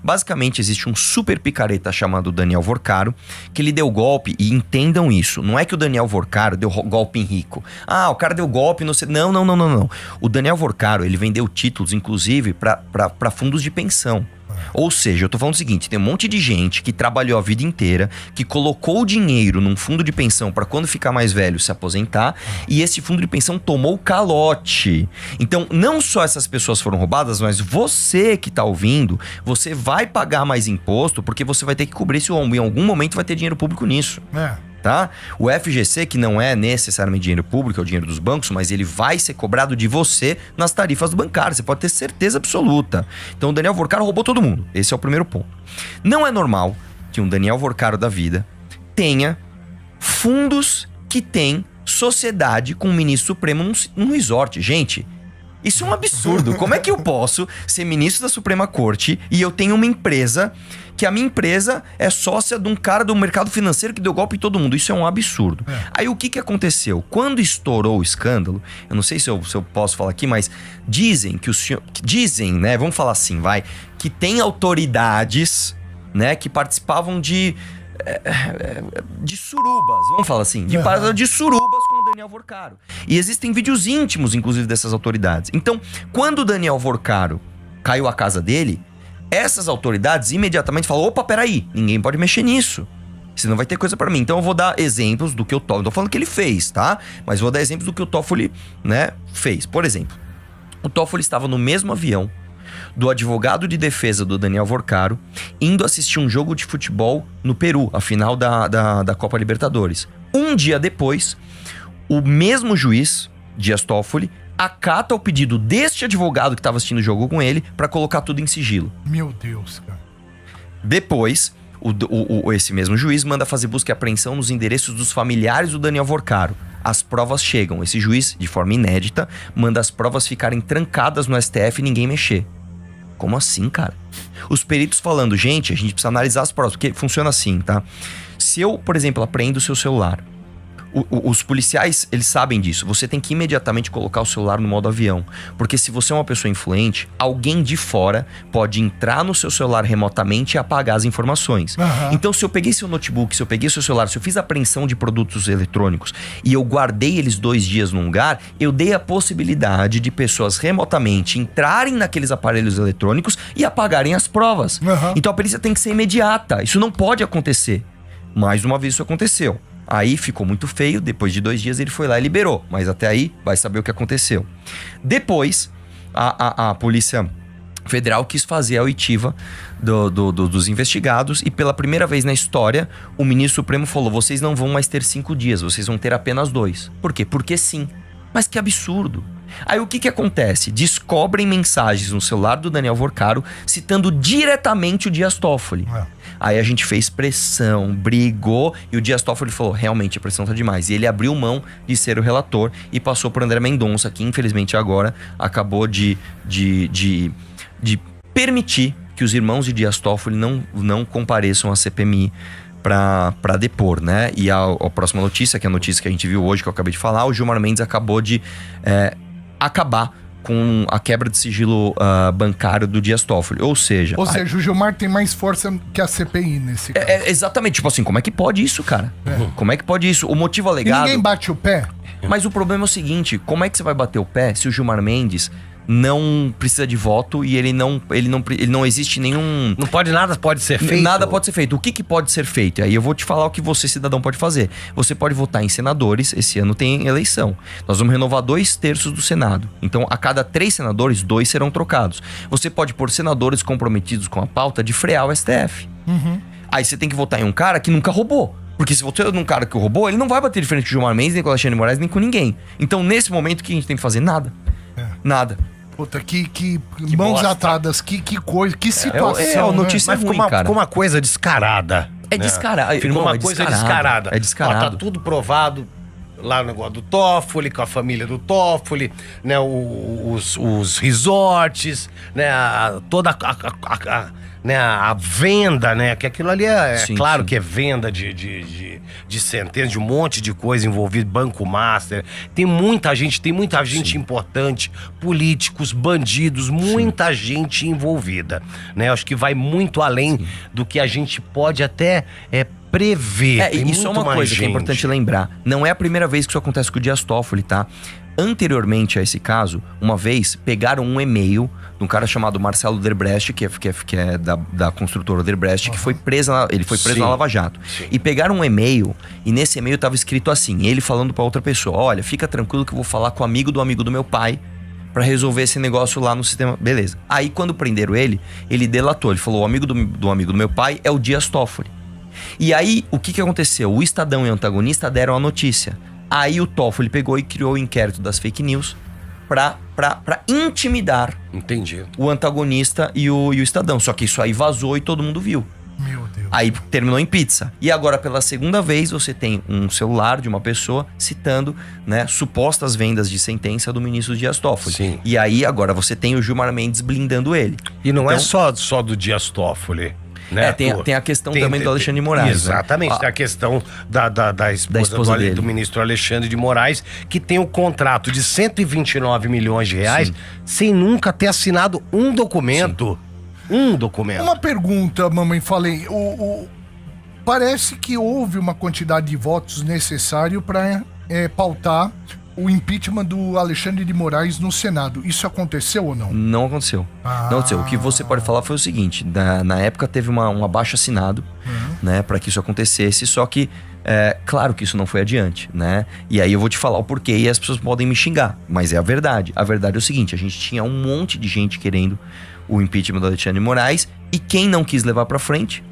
Basicamente, existe um super picareta chamado Daniel Vorcaro, que ele deu golpe, e entendam isso, não é que o Daniel Vorcaro deu golpe em rico. Ah, o cara deu golpe, não sei... Não. O Daniel Vorcaro, ele vendeu títulos, inclusive, para fundos de pensão. Ou seja, eu tô falando o seguinte, tem um monte de gente que trabalhou a vida inteira, que colocou o dinheiro num fundo de pensão para quando ficar mais velho se aposentar, e esse fundo de pensão tomou calote. Então, não só essas pessoas foram roubadas, mas você que tá ouvindo, você vai pagar mais imposto porque você vai ter que cobrir esse ombro. Em algum momento vai ter dinheiro público nisso. Tá? O FGC, que não é necessariamente dinheiro público, é o dinheiro dos bancos, mas ele vai ser cobrado de você nas tarifas bancárias, você pode ter certeza absoluta. Então o Daniel Vorcaro roubou todo mundo, esse é o primeiro ponto. Não é normal que um Daniel Vorcaro da vida tenha fundos que tem sociedade com o ministro supremo num resort. Gente, isso é um absurdo. Como é que eu posso ser ministro da Suprema Corte e eu tenho uma empresa que a minha empresa é sócia de um cara do mercado financeiro que deu golpe em todo mundo? Isso é um absurdo. Aí o que aconteceu? Quando estourou o escândalo, eu não sei se eu posso falar aqui, mas dizem que o senhor... Dizem, né? Vamos falar assim, vai. Que tem autoridades, né? Que participavam de surubas, vamos falar assim, de surubas com o Daniel Vorcaro. E existem vídeos íntimos, inclusive, dessas autoridades. Então, quando o Daniel Vorcaro caiu a casa dele, essas autoridades imediatamente falaram, opa, peraí, ninguém pode mexer nisso, senão vai ter coisa pra mim. Então eu vou dar exemplos do que o Toffoli, não tô falando que ele fez, tá? Mas vou dar exemplos do que o Toffoli, né, fez. Por exemplo, o Toffoli estava no mesmo avião do advogado de defesa do Daniel Vorcaro, indo assistir um jogo de futebol no Peru, a final da Copa Libertadores. Um dia depois, o mesmo juiz, Dias Toffoli, acata o pedido deste advogado que estava assistindo o jogo com ele para colocar tudo em sigilo. Meu Deus, cara. Depois, esse mesmo juiz manda fazer busca e apreensão nos endereços dos familiares do Daniel Vorcaro. As provas chegam. Esse juiz, de forma inédita, manda as provas ficarem trancadas no STF e ninguém mexer. Como assim, cara? Os peritos falando, gente, a gente precisa analisar as provas, porque funciona assim, tá? Se eu, por exemplo, apreendo o seu celular, os policiais, eles sabem disso. Você tem que imediatamente colocar o celular no modo avião. Porque se você é uma pessoa influente, alguém de fora pode entrar no seu celular remotamente e apagar as informações. Então, se eu peguei seu notebook, se eu peguei seu celular, se eu fiz apreensão de produtos eletrônicos e eu guardei eles 2 dias num lugar, eu dei a possibilidade de pessoas remotamente entrarem naqueles aparelhos eletrônicos e apagarem as provas. Então, a perícia tem que ser imediata. Isso não pode acontecer. Mais uma vez isso aconteceu. Aí ficou muito feio, depois de 2 dias ele foi lá e liberou. Mas até aí, vai saber o que aconteceu. Depois, a Polícia Federal quis fazer a oitiva dos investigados. E pela primeira vez na história, o ministro Supremo falou, vocês não vão mais ter 5 dias, vocês vão ter apenas 2. Por quê? Porque sim. Mas que absurdo. Aí o que acontece? Descobrem mensagens no celular do Daniel Vorcaro citando diretamente o Dias Toffoli. Aí a gente fez pressão, brigou e o Dias Toffoli falou, realmente a pressão tá demais. E ele abriu mão de ser o relator e passou por André Mendonça, que infelizmente agora acabou de permitir que os irmãos de Dias Toffoli não compareçam à CPMI para depor, né? E a próxima notícia, que é a notícia que a gente viu hoje, que eu acabei de falar, o Gilmar Mendes acabou de acabar com a quebra de sigilo bancário do Dias Toffoli. Ou seja, o Gilmar tem mais força que a CPI nesse caso. Exatamente. Tipo assim, como é que pode isso, cara? Como é que pode isso? O motivo alegado... E ninguém bate o pé? Mas o problema é o seguinte, como é que você vai bater o pé se o Gilmar Mendes não precisa de voto e ele não existe nenhum... Não pode nada, pode ser feito. Nada pode ser feito. O que pode ser feito? Aí eu vou te falar o que você, cidadão, pode fazer. Você pode votar em senadores. Esse ano tem eleição. Nós vamos renovar 2/3 do Senado. Então, a cada 3 senadores, 2 serão trocados. Você pode pôr senadores comprometidos com a pauta de frear o STF. Aí você tem que votar em um cara que nunca roubou. Porque se você num cara que roubou, ele não vai bater de frente com o Gilmar Mendes, nem com o Alexandre de Moraes, nem com ninguém. Então, nesse momento, o que a gente tem que fazer? Nada. Nada. Puta, que mãos bosta. Atadas, que coisa, que situação. Notícia né? ruim, Mas cara. ficou uma coisa descarada. É descarado. Ficou uma coisa descarada. É descarado. Ó, tá tudo provado. lá no negócio do Toffoli, com a família do Toffoli, né? Os resorts, né? Toda né, a venda, né? Que aquilo ali Sim, claro sim. que é venda de centenas, de um monte de coisa envolvida, Banco Master. Tem muita gente Sim. importante, políticos, bandidos, muita gente envolvida, né? Eu acho que vai muito além do que a gente pode até prever. Tem isso é muito uma mais coisa que é gente. importante lembrar. Não é a primeira vez que isso acontece com o Dias Toffoli, tá? Anteriormente a esse caso, uma vez pegaram um e-mail de um cara chamado Marcelo Odebrecht, que é da construtora Odebrecht, que foi ele foi preso Sim. na Lava Jato. Sim. E pegaram um e-mail, e nesse e-mail tava escrito assim, ele falando pra outra pessoa: olha, fica tranquilo que eu vou falar com o amigo do meu pai pra resolver esse negócio lá no sistema. Beleza. Aí quando prenderam ele delatou, ele falou: o amigo do amigo do meu pai é o Dias Toffoli. E aí, o que aconteceu? O Estadão e o Antagonista deram a notícia. Aí o Toffoli pegou e criou o inquérito das fake news pra intimidar Entendi. o Antagonista e o Estadão. Só que isso aí vazou e todo mundo viu. Meu Deus. Aí terminou em pizza. E agora, pela segunda vez, você tem um celular de uma pessoa citando, né, supostas vendas de sentença do ministro Dias Toffoli. Sim. E aí, agora, você tem o Gilmar Mendes blindando ele. E não é Então- só do Dias Toffoli. Né? Tem a questão também do Alexandre de Moraes. Exatamente, Né? tem a questão da esposa dele. do ministro Alexandre de Moraes, que tem o contrato de 129 milhões de reais, sem nunca ter assinado um documento. Um documento. Uma pergunta, mamãe, falei. Parece que houve uma quantidade de votos necessário para pautar o impeachment do Alexandre de Moraes no Senado. Isso aconteceu ou não? Não aconteceu. Ah. Não aconteceu. O que você pode falar foi o seguinte: na época teve um abaixo assinado, né, para que isso acontecesse, só que claro que isso não foi adiante, né? E aí eu vou te falar o porquê e as pessoas podem me xingar, mas é a verdade. A verdade é o seguinte: a gente tinha um monte de gente querendo o impeachment do Alexandre de Moraes e quem não quis levar para frente?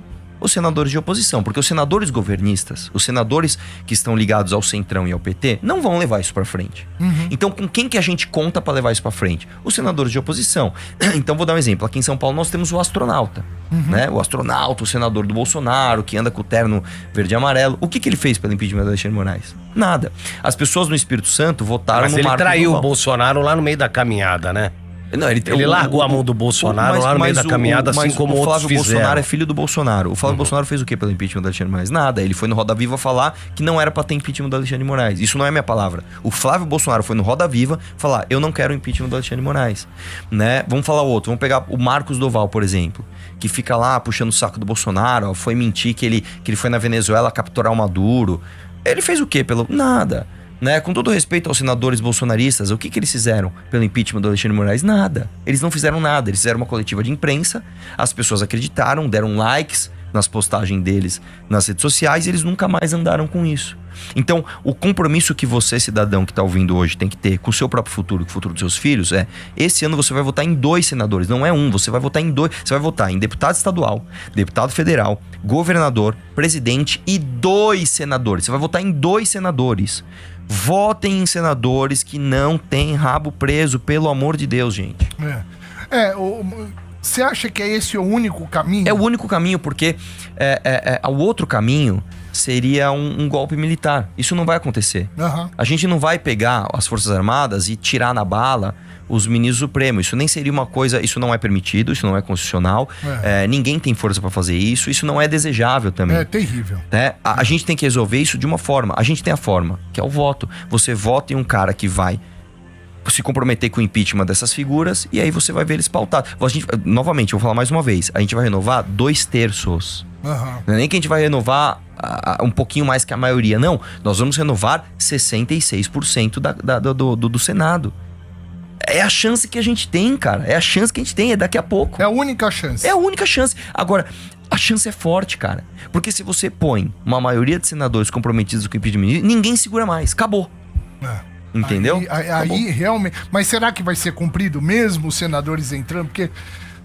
Os senadores de oposição, porque os senadores governistas, os senadores que estão ligados ao Centrão e ao PT, não vão levar isso pra frente. Então, com quem que a gente conta pra levar isso pra frente? Os senadores de oposição. Então, vou dar um exemplo. Aqui em São Paulo nós temos o astronauta, né? O astronauta, o senador do Bolsonaro, que anda com o terno verde e amarelo. O que ele fez pelo impeachment do Alexandre de Moraes? Nada. As pessoas no Espírito Santo votaram Mas no ele Marcos traiu Duval. o Bolsonaro lá no meio da caminhada, né? Não, Ele largou a mão do Bolsonaro lá no meio da caminhada, assim como outros o Flávio fizeram. Bolsonaro é filho do Bolsonaro. O Flávio Bolsonaro fez o quê pelo impeachment do Alexandre de Moraes? Nada. Ele foi no Roda Viva falar que não era pra ter impeachment do Alexandre de Moraes. Isso não é minha palavra. O Flávio Bolsonaro foi no Roda Viva falar: eu não quero o impeachment do Alexandre de Moraes. Né? Vamos falar outro. Vamos pegar o Marcos Doval, por exemplo, que fica lá puxando o saco do Bolsonaro. Ó, foi mentir que ele foi na Venezuela capturar o Maduro. Ele fez o quê pelo... Nada. Né? Com todo respeito aos senadores bolsonaristas, o que eles fizeram pelo impeachment do Alexandre de Moraes? Nada. Eles não fizeram nada. Eles fizeram uma coletiva de imprensa, as pessoas acreditaram, deram likes nas postagens deles nas redes sociais e eles nunca mais andaram com isso. Então, o compromisso que você, cidadão que está ouvindo hoje, tem que ter com o seu próprio futuro, com o futuro dos seus filhos, esse ano você vai votar em 2 senadores, não é um, você vai votar em 2. Você vai votar em deputado estadual, deputado federal, governador, presidente e 2 senadores. Você vai votar em 2 senadores. Votem em senadores que não têm rabo preso, pelo amor de Deus, gente. Você acha que esse é o único caminho? É o único caminho, porque o outro caminho seria um golpe militar. Isso não vai acontecer. A gente não vai pegar as Forças Armadas e tirar na bala os ministros supremos. Isso nem seria uma coisa... Isso não é permitido, isso não é constitucional. Ninguém tem força pra fazer isso. Isso não é desejável também. É terrível. Né? A gente tem que resolver isso de uma forma. A gente tem a forma, que é o voto. Você vota em um cara que vai se comprometer com o impeachment dessas figuras e aí você vai ver eles pautados. Novamente, eu vou falar mais uma vez. A gente vai renovar 2/3. Não é nem que a gente vai renovar um pouquinho mais que a maioria. Não, nós vamos renovar 66% do Senado. É a chance que a gente tem, cara. É a chance que a gente tem, é daqui a pouco. É a única chance. É a única chance. Agora, a chance é forte, cara. Porque se você põe uma maioria de senadores comprometidos com o impeachment, ninguém segura mais. Acabou. Entendeu? Aí realmente... Mas será que vai ser cumprido mesmo os senadores entrando? Porque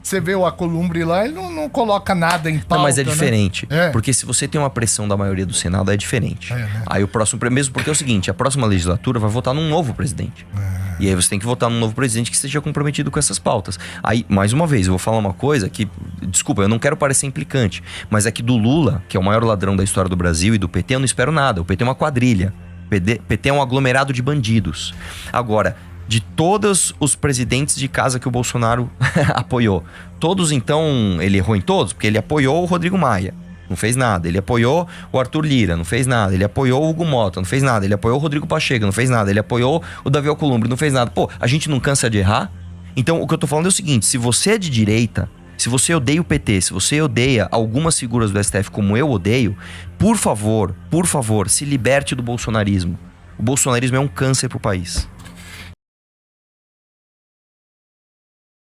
você vê o Alcolumbre lá, ele não coloca nada em pauta. Não, mas é diferente. Né? Porque se você tem uma pressão da maioria do Senado, é diferente. Né? Aí o próximo... Mesmo porque é o seguinte, a próxima legislatura vai votar num novo presidente. E aí você tem que votar num novo presidente que esteja comprometido com essas pautas. Aí, mais uma vez, eu vou falar uma coisa que... Desculpa, eu não quero parecer implicante, mas é que do Lula, que é o maior ladrão da história do Brasil, e do PT, eu não espero nada. O PT é uma quadrilha. PT é um aglomerado de bandidos. Agora, de todos os presidentes de casa que o Bolsonaro apoiou, todos então, ele errou em todos, porque ele apoiou o Rodrigo Maia, não fez nada. Ele apoiou o Arthur Lira, não fez nada. Ele apoiou o Hugo Mota, não fez nada. Ele apoiou o Rodrigo Pacheco, não fez nada. Ele apoiou o Davi Alcolumbre, não fez nada. Pô, a gente não cansa de errar? Então, o que eu tô falando é o seguinte, se você é de direita, se você odeia o PT, se você odeia algumas figuras do STF como eu odeio, por favor, se liberte do bolsonarismo. O bolsonarismo é um câncer pro país.